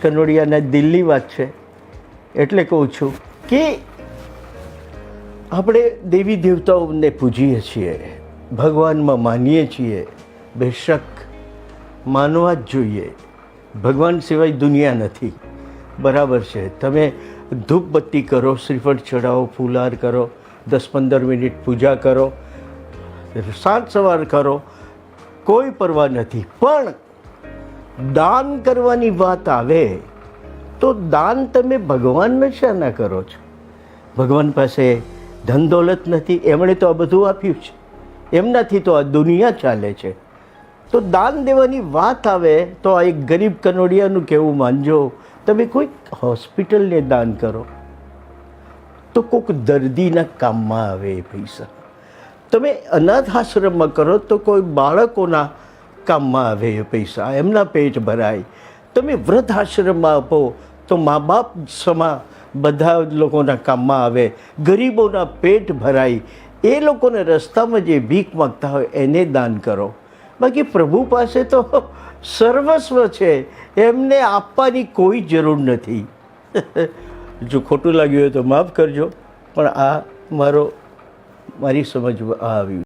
કનોડિયાના દિલની વાત છે, એટલે કહું છું કે આપણે દેવી દેવતાઓને પૂજીએ છીએ, ભગવાનમાં માનીએ છીએ, બેશક માનવા જ જોઈએ. ભગવાન સિવાય દુનિયા નથી, બરાબર છે. તમે ધૂપબત્તી કરો, શ્રીફળ ચડાવો, ફૂલહાર કરો, 10-15 મિનિટ પૂજા કરો, સાંજ સવાર કરો, કોઈ પરવા નથી. પણ દાન કરવાની વાત આવે તો દાન તમે ભગવાનને શાના કરો છો? ભગવાન પાસે ધન દોલત નથી, એમણે તો આ બધું આપ્યું છે, એમનાથી તો આ દુનિયા ચાલે છે. તો દાન દેવાની વાત આવે તો આ એક ગરીબ કનોડિયાનું કહેવું માનજો, તમે કોઈ હોસ્પિટલને દાન કરો તો કોઈક દર્દીના કામમાં આવે એ પૈસા. તમે અનાથ આશ્રમમાં કરો તો કોઈ બાળકોના કામમાં આવે એ પૈસા, એમના પેટ ભરાય. તમે વૃદ્ધાશ્રમમાં આપો તો મા બાપ સમા બધા લોકોના કામમાં આવે, ગરીબોના પેટ ભરાય, એ લોકોને રસ્તામાં જે ભીખ માગતા હોય એને દાન કરો. બાકી પ્રભુ પાસે તો સર્વસ્વ છે, એમને આપવાની કોઈ જરૂર નથી. જો ખોટું લાગ્યું હોય તો માફ કરજો, પણ આ મારી સમજમાં આવ્યું.